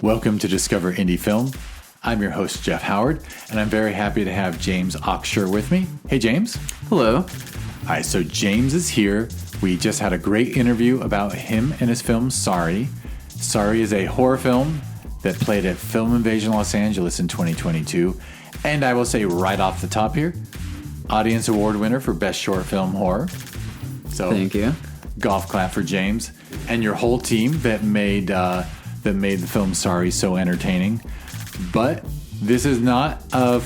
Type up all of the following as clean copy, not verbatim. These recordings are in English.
Welcome to Discover Indie Film. I'm your host, Jeff Howard, and I'm very happy to have James Oxyer with me. Hey, James. Hello. All right, so James is here. We just had a great interview about him and his film, Sorry. Sorry is a horror film that played at Film Invasion Los Angeles in 2022. And I will say right off the top here, Audience Award winner for Best Short Film Horror. So thank you. Golf clap for James and your whole team that made the film Sorry so entertaining. But this is not a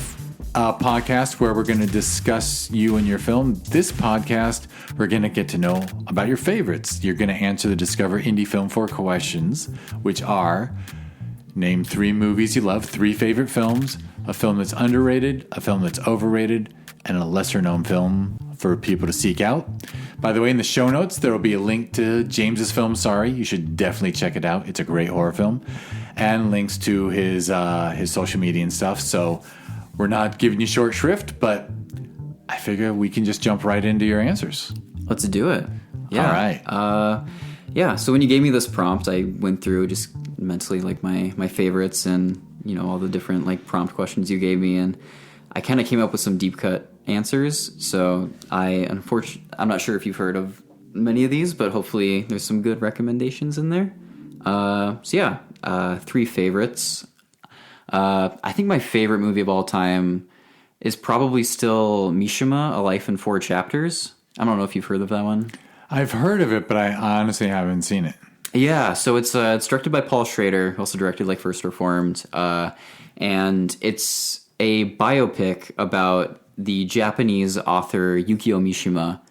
podcast where we're going to discuss you and your film. This podcast, we're going to get to know about your favorites. You're going to answer the Discover Indie Film 4 questions, which are: name 3 movies you love, 3 favorite films, a film that's underrated, a film that's overrated, and a lesser known film for people to seek out. By the way, in the show notes, there will be a link to James's film, Sorry. You should definitely check it out. It's a great horror film. And links to his social media and stuff. So we're not giving you short shrift, but I figure we can just jump right into your answers. Let's do it. Yeah. All right. So when you gave me this prompt, I went through just mentally like my favorites and, you know, all the different like prompt questions you gave me, and I kind of came up with some deep cut answers. So I'm not sure if you've heard of many of these, but hopefully there's some good recommendations in there. 3 favorites. I think my favorite movie of all time is probably still Mishima, A Life in 4 Chapters. I don't know if you've heard of that one. I've heard of it, but I honestly haven't seen it. Yeah, so it's directed by Paul Schrader, who also directed like First Reformed, and it's a biopic about the Japanese author Yukio Mishima,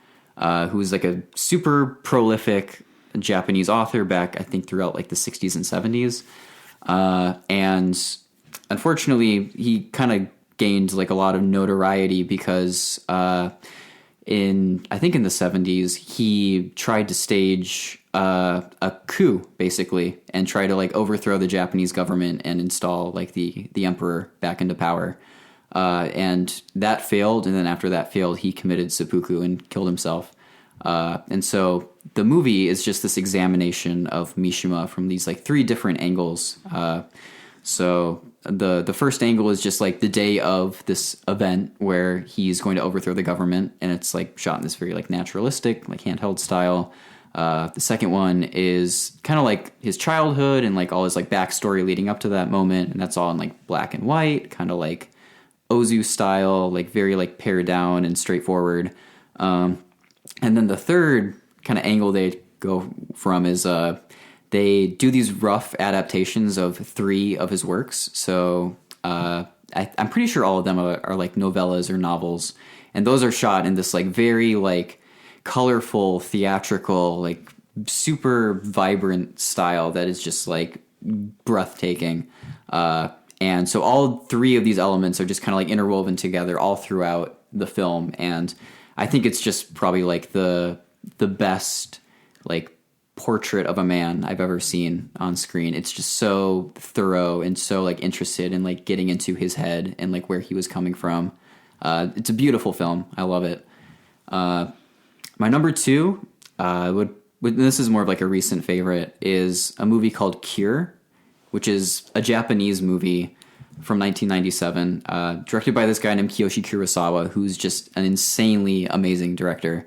who's like a super prolific Japanese author back, I think, throughout like the 60s and 70s. And unfortunately, he kind of gained like a lot of notoriety because in the 70s, he tried to stage a coup, basically, and try to like overthrow the Japanese government and install like the emperor back into power. And that failed, and then after that failed, he committed seppuku and killed himself. And so the movie is just this examination of Mishima from these like 3 different angles. So the first angle is just like the day of this event where he's going to overthrow the government, and it's like shot in this very like naturalistic, like handheld style. The second one is kind of like his childhood and like all his like backstory leading up to that moment, and that's all in like black and white, kind of like Ozu style, like very like pared down and straightforward. And then the third kind of angle they go from is they do these rough adaptations of 3 of his works. So I'm pretty sure all of them are like novellas or novels, and those are shot in this like very like colorful, theatrical, like super vibrant style that is just like breathtaking. And so all 3 of these elements are just kind of like interwoven together all throughout the film. And I think it's just probably like the best like portrait of a man I've ever seen on screen. It's just so thorough and so like interested in like getting into his head and like where he was coming from. It's a beautiful film. I love it. My number 2 this is more of like a recent favorite, is a movie called Cure, which is a Japanese movie from 1997, directed by this guy named Kiyoshi Kurosawa, who's just an insanely amazing director.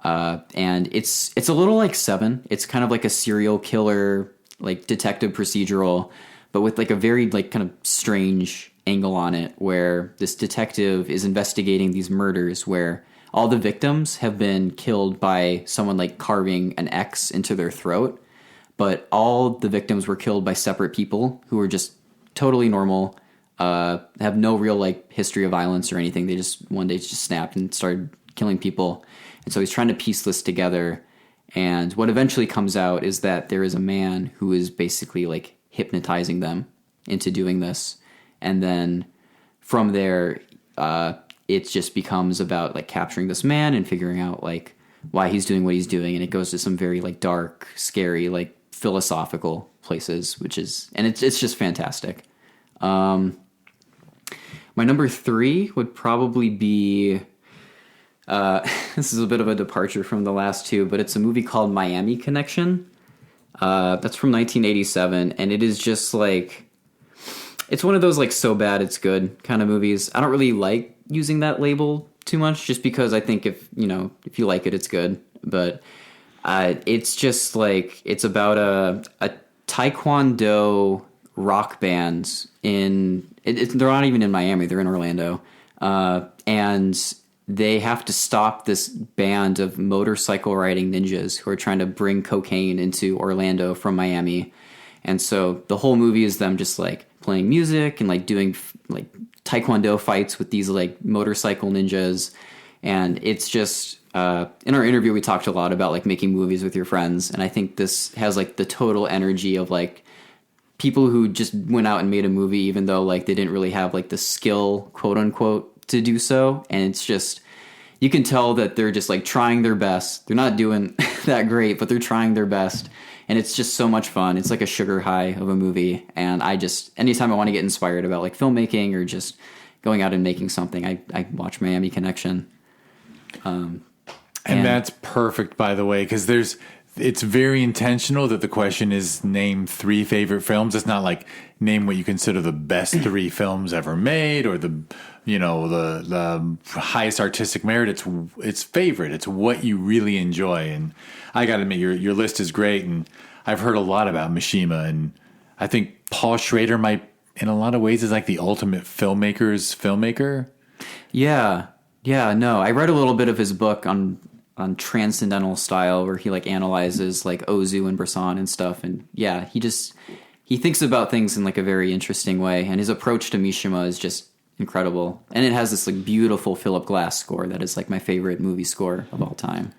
And it's a little like Seven. It's kind of like a serial killer, like detective procedural, but with like a very like kind of strange angle on it, where this detective is investigating these murders where all the victims have been killed by someone like carving an X into their throat. But all the victims were killed by separate people who were just totally normal, have no real like history of violence or anything. They just one day just snapped and started killing people. And so he's trying to piece this together. And what eventually comes out is that there is a man who is basically like hypnotizing them into doing this. And then from there, it just becomes about like capturing this man and figuring out like why he's doing what he's doing. And it goes to some very like dark, scary, like philosophical places, it's just fantastic. My number 3 would probably be, this is a bit of a departure from the last 2, but it's a movie called Miami Connection. That's from 1987, and it is just like, it's one of those like so bad it's good kind of movies. I don't really like using that label too much, just because I think if you like it, it's good. But it's just like, it's about a Taekwondo rock band they're not even in Miami, they're in Orlando, and they have to stop this band of motorcycle riding ninjas who are trying to bring cocaine into Orlando from Miami. And so the whole movie is them just like playing music and like doing like Taekwondo fights with these like motorcycle ninjas. And it's just, in our interview, we talked a lot about like making movies with your friends. And I think this has like the total energy of like people who just went out and made a movie, even though like they didn't really have like the skill, quote unquote, to do so. And it's just, you can tell that they're just like trying their best. They're not doing that great, but they're trying their best. And it's just so much fun. It's like a sugar high of a movie. And anytime I want to get inspired about like filmmaking or just going out and making something, I watch Miami Connection. And that's perfect, by the way, because it's very intentional that the question is name 3 favorite films. It's not like name what you consider the best 3 films ever made or the highest artistic merit. It's favorite. It's what you really enjoy. And I got to admit, your list is great. And I've heard a lot about Mishima, and I think Paul Schrader might, in a lot of ways, is like the ultimate filmmaker. Yeah. No, I read a little bit of his book on transcendental style, where he like analyzes like Ozu and Bresson and stuff. And yeah, he thinks about things in like a very interesting way. And his approach to Mishima is just incredible. And it has this like beautiful Philip Glass score that is like my favorite movie score of all time.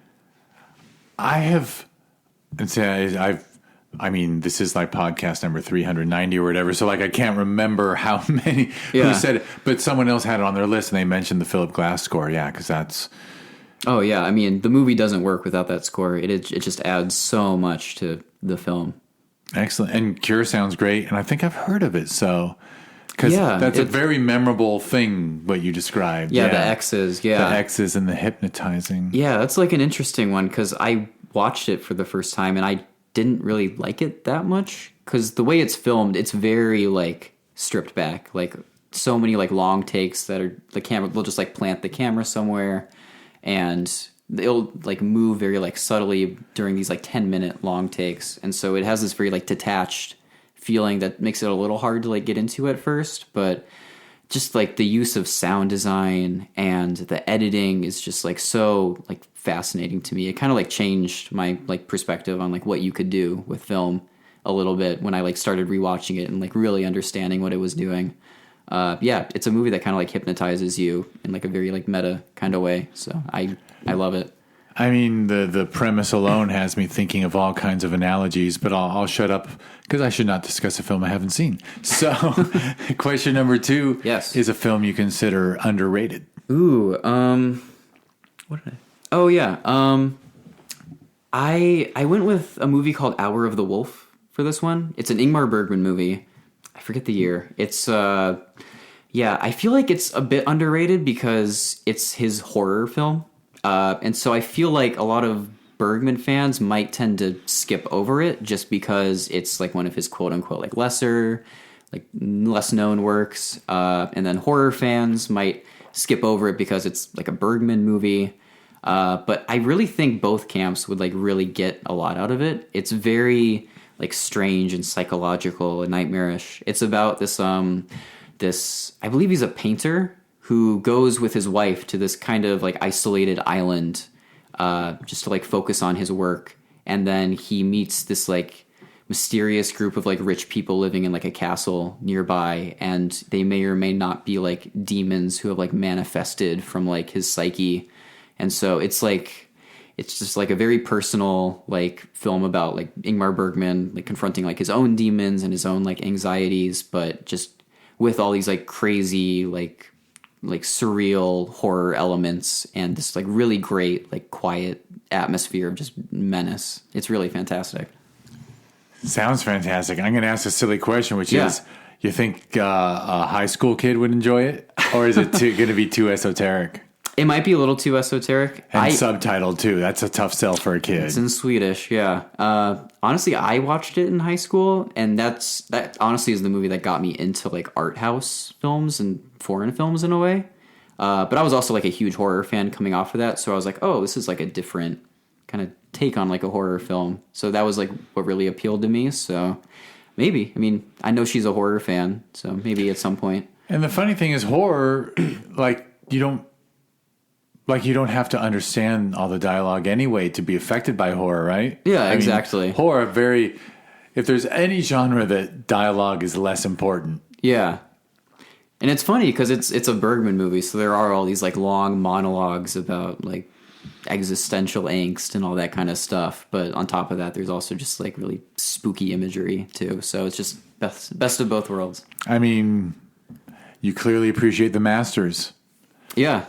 I mean, this is like podcast number 390 or whatever. So like, I can't remember how many who said it, but someone else had it on their list and they mentioned the Philip Glass score. Yeah. Cause that's, oh yeah, I mean, the movie doesn't work without that score. It just adds so much to the film. Excellent. And Cure sounds great, and I think I've heard of it. So, because that's a very memorable thing what you described. Yeah, the X's. Yeah, the X's and the hypnotizing. Yeah, that's like an interesting one, because I watched it for the first time and I didn't really like it that much, because the way it's filmed, it's very like stripped back. Like so many like long takes that are the camera. They'll just like plant the camera somewhere, and they'll like move very like subtly during these like 10-minute long takes. And so it has this very like detached feeling that makes it a little hard to like get into at first, but just like the use of sound design and the editing is just like so like fascinating to me. It kind of like changed my like perspective on like what you could do with film a little bit when I like started rewatching it and like really understanding what it was doing. Yeah, it's a movie that kind of like hypnotizes you in like a very like meta kind of way. So I love it. I mean, the premise alone has me thinking of all kinds of analogies, but I'll shut up because I should not discuss a film I haven't seen. So question number 2 is a film you consider underrated. Ooh, what did I? Oh yeah. I went with a movie called Hour of the Wolf for this one. It's an Ingmar Bergman movie. I forget the year. It's I feel like it's a bit underrated because it's his horror film. And so I feel like a lot of Bergman fans might tend to skip over it just because it's like one of his quote unquote like less known works. And then horror fans might skip over it because it's like a Bergman movie. But I really think both camps would like really get a lot out of it. It's very like strange and psychological and nightmarish. It's about this I believe he's a painter who goes with his wife to this kind of like isolated island, just to like focus on his work. And then he meets this like mysterious group of like rich people living in like a castle nearby. And they may or may not be like demons who have like manifested from like his psyche. And so it's just like a very personal like film about like Ingmar Bergman, like confronting like his own demons and his own like anxieties, but just with all these like crazy, like surreal horror elements and this like really great, like quiet atmosphere of just menace. It's really fantastic. Sounds fantastic. I'm going to ask a silly question, which is, you think a high school kid would enjoy it, or is it going to be too esoteric? It might be a little too esoteric. And subtitled too. That's a tough sell for a kid. It's in Swedish, yeah. Honestly, I watched it in high school, and that honestly is the movie that got me into like art house films and foreign films in a way. But I was also like a huge horror fan coming off of that, so I was like, oh, this is like a different kind of take on like a horror film. So that was like what really appealed to me. So maybe, I mean, I know she's a horror fan, so maybe at some point. And the funny thing is, horror, like you don't have to understand all the dialogue anyway to be affected by horror, right? Yeah, exactly. Horror, if there's any genre that dialogue is less important. Yeah. And it's funny because it's a Bergman movie, so there are all these like long monologues about like existential angst and all that kind of stuff. But on top of that, there's also just like really spooky imagery too. So it's just best of both worlds. I mean, you clearly appreciate the masters. Yeah.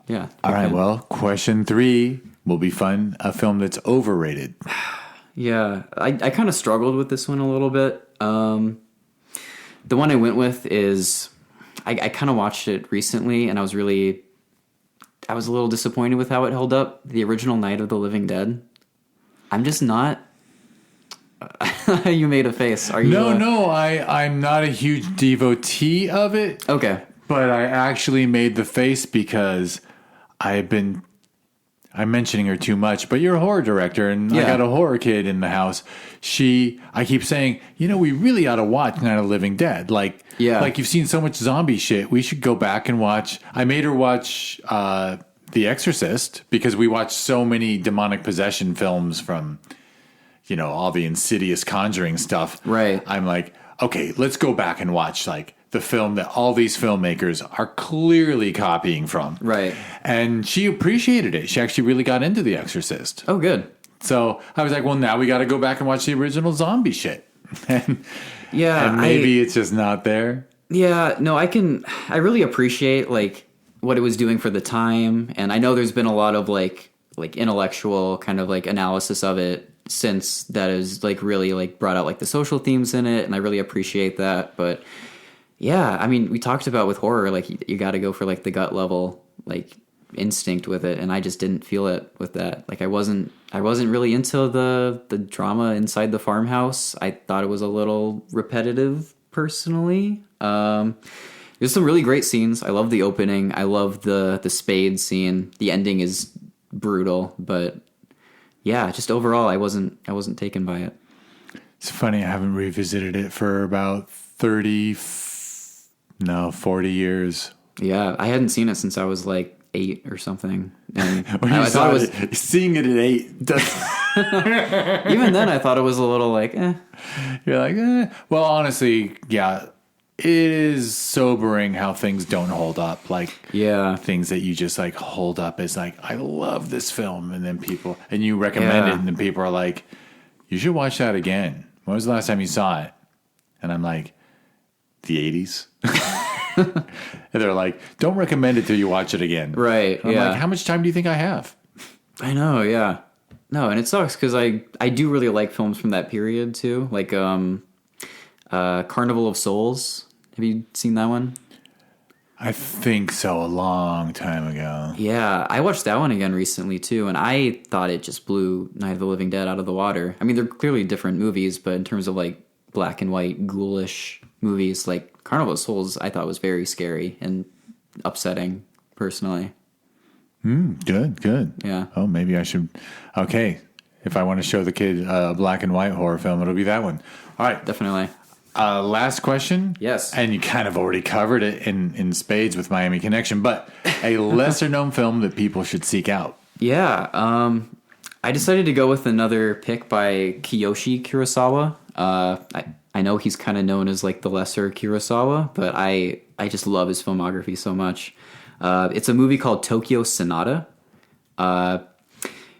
Yeah. All right. Well, question 3 will be fun. A film that's overrated. Yeah. I kind of struggled with this one a little bit. The one I went with is I kind of watched it recently, and I was a little disappointed with how it held up. The original Night of the Living Dead. I'm just not. You made a face. Are you? No. I'm not a huge devotee of it. Okay. But I actually made the face because I'm mentioning her too much, but you're a horror director, and I got a horror kid in the house. I keep saying, we really ought to watch Night of the Living Dead. Like you've seen so much zombie shit. We should go back and watch. I made her watch The Exorcist because we watched so many demonic possession films from, all the Insidious Conjuring stuff. Right. I'm like, okay, let's go back and watch like the film that all these filmmakers are clearly copying from. Right. And she appreciated it. She actually really got into The Exorcist. Oh, good. So I was like, well, now we got to go back and watch the original zombie shit. And maybe it's just not there. Yeah, no, I really appreciate like what it was doing for the time. And I know there's been a lot of like intellectual kind of like analysis of it since that is like really like brought out like the social themes in it. And I really appreciate that. But yeah, I mean, we talked about with horror, like you got to go for like the gut level, like instinct with it. And I just didn't feel it with that. Like I wasn't really into the drama inside the farmhouse. I thought it was a little repetitive personally. There's some really great scenes. I love the opening. I love the spade scene. The ending is brutal, but yeah, just overall, I wasn't taken by it. It's funny. I haven't revisited it for about 40 years. Yeah, I hadn't seen it since I was like 8 or something. And I thought it was seeing it at 8. Even then, I thought it was a little like, eh. You're like, eh. Well, honestly, yeah, it is sobering how things don't hold up. Like, things that you just like hold up as like, I love this film, and then you recommend it, and then people are like, you should watch that again. When was the last time you saw it? And I'm like, the 80s. And they're like, don't recommend it till you watch it again. Right. And I'm like, how much time do you think I have? I know. Yeah. No, and it sucks because I do really like films from that period too. Like Carnival of Souls. Have you seen that one? I think so. A long time ago. Yeah. I watched that one again recently too. And I thought it just blew Night of the Living Dead out of the water. I mean, they're clearly different movies, but in terms of like black and white ghoulish movies, like Carnival of Souls, I thought was very scary and upsetting personally. Good. Yeah. Oh, maybe I should. Okay. If I want to show the kid a black and white horror film, it'll be that one. All right. Definitely. Last question. Yes. And you kind of already covered it in spades with Miami Connection, but a lesser known film that people should seek out. Yeah. I decided to go with another pick by Kiyoshi Kurosawa. I know he's kind of known as like the lesser Kurosawa, but I just love his filmography so much. It's a movie called Tokyo Sonata,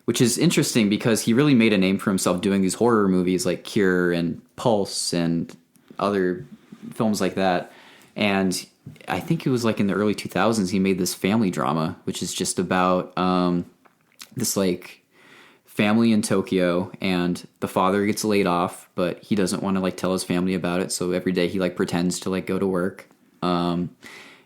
which is interesting because he really made a name for himself doing these horror movies like Cure and Pulse and other films like that. And I think it was like in the early 2000s, he made this family drama, which is just about this like family in Tokyo, and the father gets laid off, but he doesn't want to like tell his family about it. So every day he like pretends to like go to work.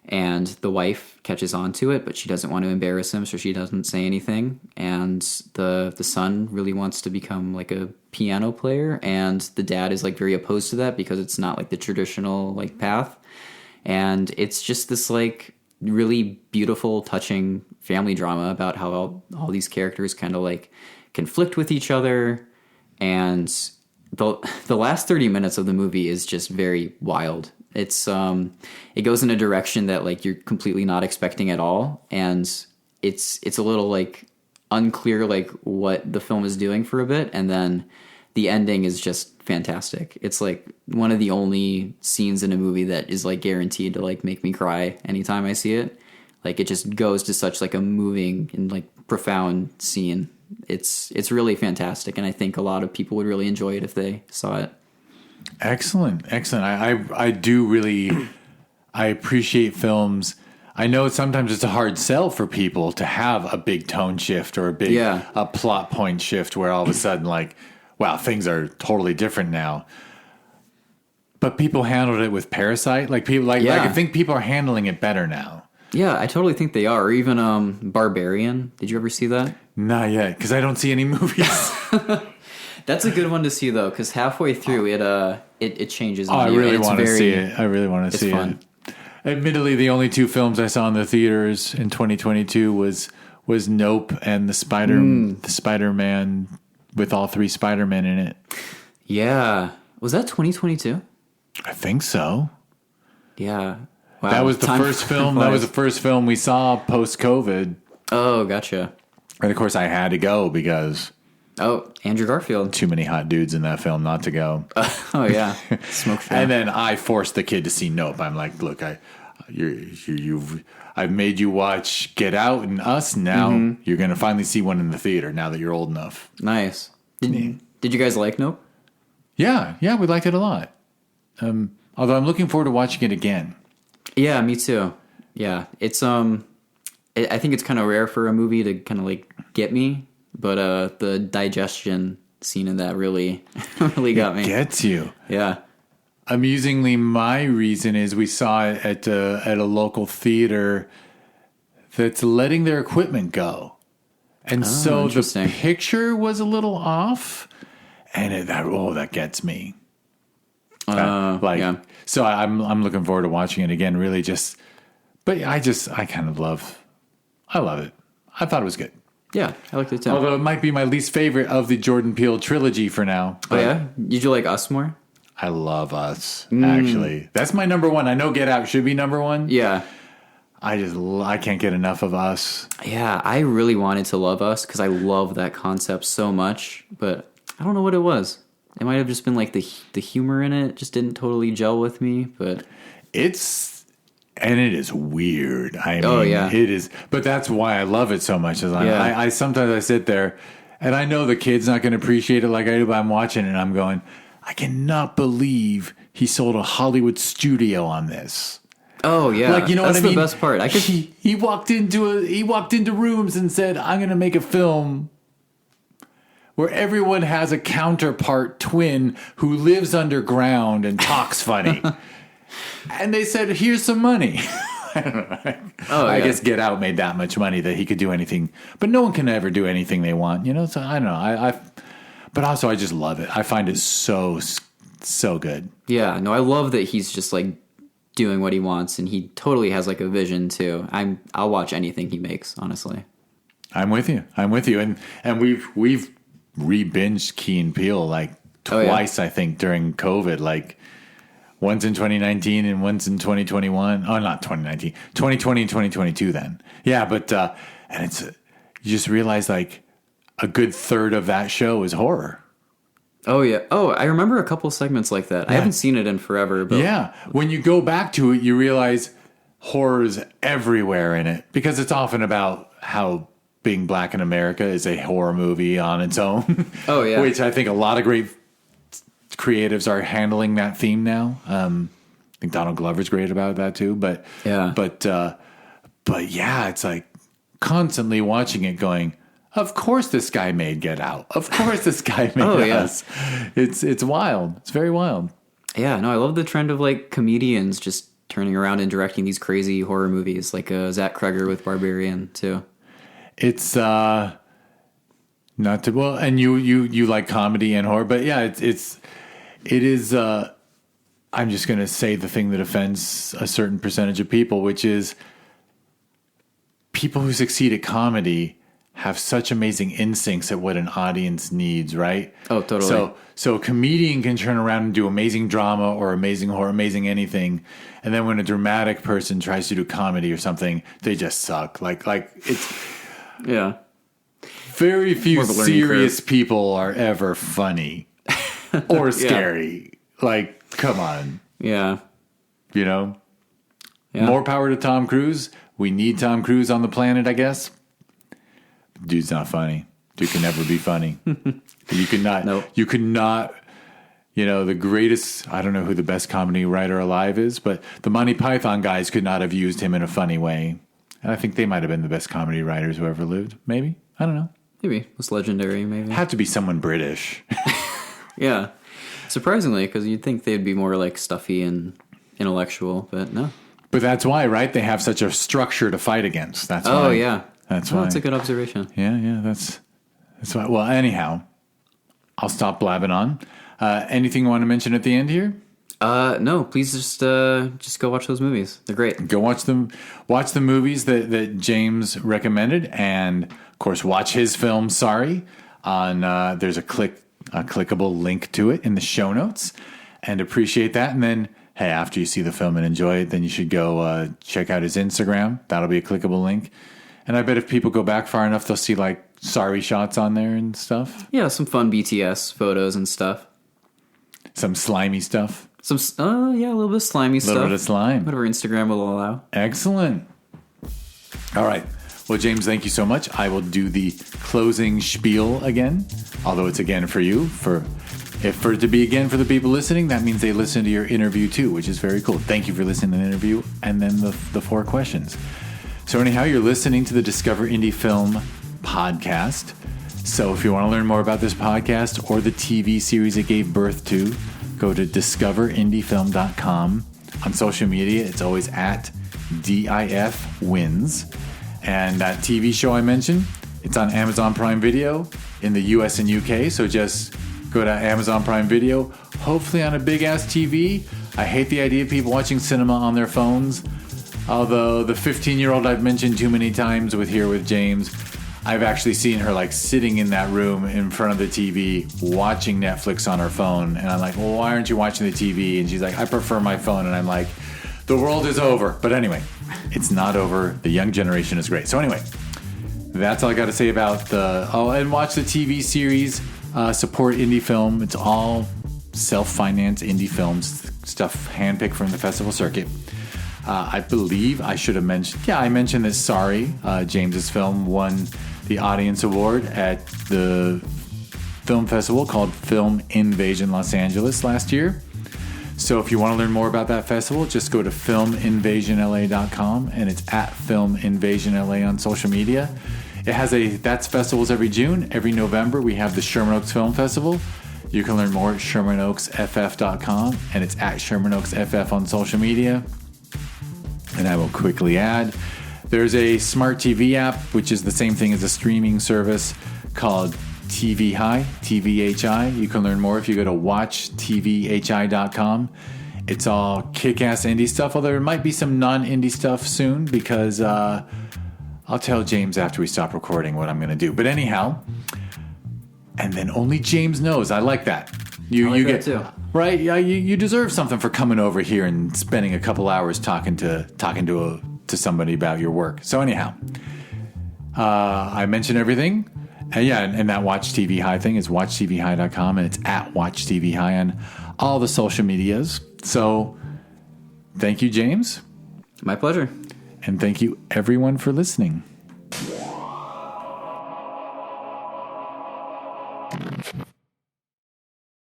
and the wife catches on to it, but she doesn't want to embarrass him, so she doesn't say anything. And the son really wants to become like a piano player, and the dad is like very opposed to that because it's not like the traditional like path. And it's just this like really beautiful, touching family drama about how all these characters kind of like conflict with each other. And the last 30 minutes of the movie is just very wild. It's it goes in a direction that like you're completely not expecting at all, and it's a little like unclear like what the film is doing for a bit, and then the ending is just fantastic. It's like one of the only scenes in a movie that is like guaranteed to like make me cry anytime I see it. Like it just goes to such like a moving and like profound scene. It's really fantastic, and I think a lot of people would really enjoy it if they saw it. Excellent. I do really, I appreciate films. I know sometimes it's a hard sell for people to have a big tone shift or a plot point shift where all of a sudden like, wow, things are totally different now. But people handled it with Parasite. Like people like I think people are handling it better now. Yeah, I totally think they are. Or even Barbarian. Did you ever see that? Not yet, because I don't see any movies. That's a good one to see though, because halfway through it changes. Oh, I really want to see it. I really want to see fun. it. Admittedly, the only two films I saw in the theaters in 2022 was Nope and the Spider-Man with all three Spider-Men in it. Yeah, was that 2022? I think so. Yeah, wow. That was the first film. That was the first film we saw post-COVID. Oh, gotcha. And of course, I had to go because Andrew Garfield. Too many hot dudes in that film not to go. Oh yeah, smoke show. And then I forced the kid to see Nope. I'm like, look, I've made you watch Get Out and Us. Now you're going to finally see one in the theater. Now that you're old enough. Nice. Did you guys like Nope? Yeah, we liked it a lot. Although I'm looking forward to watching it again. Yeah, me too. Yeah, it's I think it's kind of rare for a movie to kind of like get me, but the digestion scene in that really got me. Gets you. Yeah. Amusingly, my reason is we saw it at a local theater that's letting their equipment go, and so the picture was a little off, and that gets me. So I'm looking forward to watching it again. Really, I love it. I thought it was good. Yeah, I liked it too. Although it might be my least favorite of the Jordan Peele trilogy for now. Oh yeah, did you like Us more? I love Us. Actually, that's my number one. I know Get Out should be number one. Yeah, I can't get enough of Us. Yeah, I really wanted to love Us because I love that concept so much, but I don't know what it was. It might have just been like the humor in it just didn't totally gel with me, but it is weird. I mean, it is, but that's why I love it so much. I sometimes I sit there and I know the kid's not going to appreciate it like I do, but I'm watching it and I'm going, I cannot believe he sold a Hollywood studio on this. Oh yeah, like, you know that's what I mean? The best part. He walked into rooms and said, "I'm going to make a film where everyone has a counterpart twin who lives underground and talks funny." And they said, "Here's some money." I don't know. I guess Get Out made that much money that he could do anything, but no one can ever do anything they want, you know. So I don't know. But also I just love it. I find it so good. Yeah, no, I love that he's just like doing what he wants, and he totally has like a vision too. I'll watch anything he makes, honestly. I'm with you, and we've re-binged Key and Peele like twice, I think, during COVID, like once in 2019 and once in 2021. Oh, not 2019, 2020 and 2022 then. Yeah, but and it's you just realize like a good third of that show is horror. Oh yeah. Oh, I remember a couple segments like that. Yeah. I haven't seen it in forever, but yeah, when you go back to it, you realize horror's everywhere in it because it's often about how being black in America is a horror movie on its own. Oh yeah, which I think a lot of great creatives are handling that theme now. I think Donald Glover's great about that too. But yeah, but yeah, it's like constantly watching it, going, of course this guy made Get Out. Of course this guy made Us. It's wild. It's very wild. Yeah, no, I love the trend of like comedians just turning around and directing these crazy horror movies like Zach Cregger with Barbarian too. It's not to well, and you like comedy and horror, but yeah, it is. I'm just going to say the thing that offends a certain percentage of people, which is people who succeed at comedy have such amazing instincts at what an audience needs, right? Oh, totally. So a comedian can turn around and do amazing drama or amazing horror, amazing anything, and then when a dramatic person tries to do comedy or something, they just suck. Like it's yeah. Very few serious people are ever funny or scary. Yeah. Like, come on. Yeah. You know? Yeah. More power to Tom Cruise. We need Tom Cruise on the planet, I guess. Dude's not funny. Dude can never be funny. You could not. Nope. You could not. You know, the greatest. I don't know who the best comedy writer alive is, but the Monty Python guys could not have used him in a funny way. And I think they might have been the best comedy writers who ever lived. Maybe. I don't know. Maybe it's legendary. Maybe had to be someone British. Yeah, surprisingly, because you'd think they'd be more like stuffy and intellectual, but no. But that's why, right? They have such a structure to fight against. That's why. Oh yeah. That's why. That's a good observation. Yeah, that's why. Well, anyhow, I'll stop blabbing on. Anything you want to mention at the end here? No, please just go watch those movies. They're great. Go watch them. Watch the movies that James recommended, and of course, watch his film. Sorry, on there's a clickable link to it in the show notes, and appreciate that. And then, hey, after you see the film and enjoy it, then you should go check out his Instagram. That'll be a clickable link. And I bet if people go back far enough, they'll see like sorry shots on there and stuff. Yeah, some fun BTS photos and stuff. Some slimy stuff. A little bit of slimy stuff. A little bit of slime. Whatever Instagram will allow. Excellent. All right. Well, James, thank you so much. I will do the closing spiel again, although it's again for you. For it to be again for the people listening, that means they listen to your interview too, which is very cool. Thank you for listening to the interview and then the 4 questions. So anyhow, you're listening to the Discover Indie Film podcast. So if you want to learn more about this podcast or the TV series it gave birth to, go to discoverindiefilm.com. On social media, it's always at DIFwins. And that TV show I mentioned, it's on Amazon Prime Video in the US and UK. So just go to Amazon Prime Video, hopefully on a big-ass TV. I hate the idea of people watching cinema on their phones. Although the 15-year-old I've mentioned too many times with James, I've actually seen her like sitting in that room in front of the TV watching Netflix on her phone. And I'm like, well, why aren't you watching the TV? And she's like, I prefer my phone. And I'm like, the world is over. But anyway, it's not over. The young generation is great. So anyway, that's all I got to say about and watch the TV series, support indie film. It's all self-financed indie films, stuff handpicked from the festival circuit. I believe I should have mentioned, I mentioned that Sorry, James's film won the audience award at the film festival called Film Invasion Los Angeles last year. So if you want to learn more about that festival, just go to filminvasionla.com, and it's at Film Invasion LA on social media. That's festivals every June. Every November, we have the Sherman Oaks Film Festival. You can learn more at ShermanOaksFF.com, and it's at ShermanOaksFF on social media. And I will quickly add, there's a smart TV app, which is the same thing as a streaming service called TVHi, TVHi. You can learn more if you go to watchtvhi.com. It's all kick-ass indie stuff, although there might be some non-indie stuff soon because I'll tell James after we stop recording what I'm going to do. But anyhow, and then only James knows. I like that. You get too. Right? Yeah, you deserve something for coming over here and spending a couple hours talking to somebody about your work. So anyhow, I mentioned everything. And that Watch TV Hi thing is watchtvhi.com, and it's at Watch TV Hi on all the social medias. So thank you, James. My pleasure. And thank you, everyone, for listening.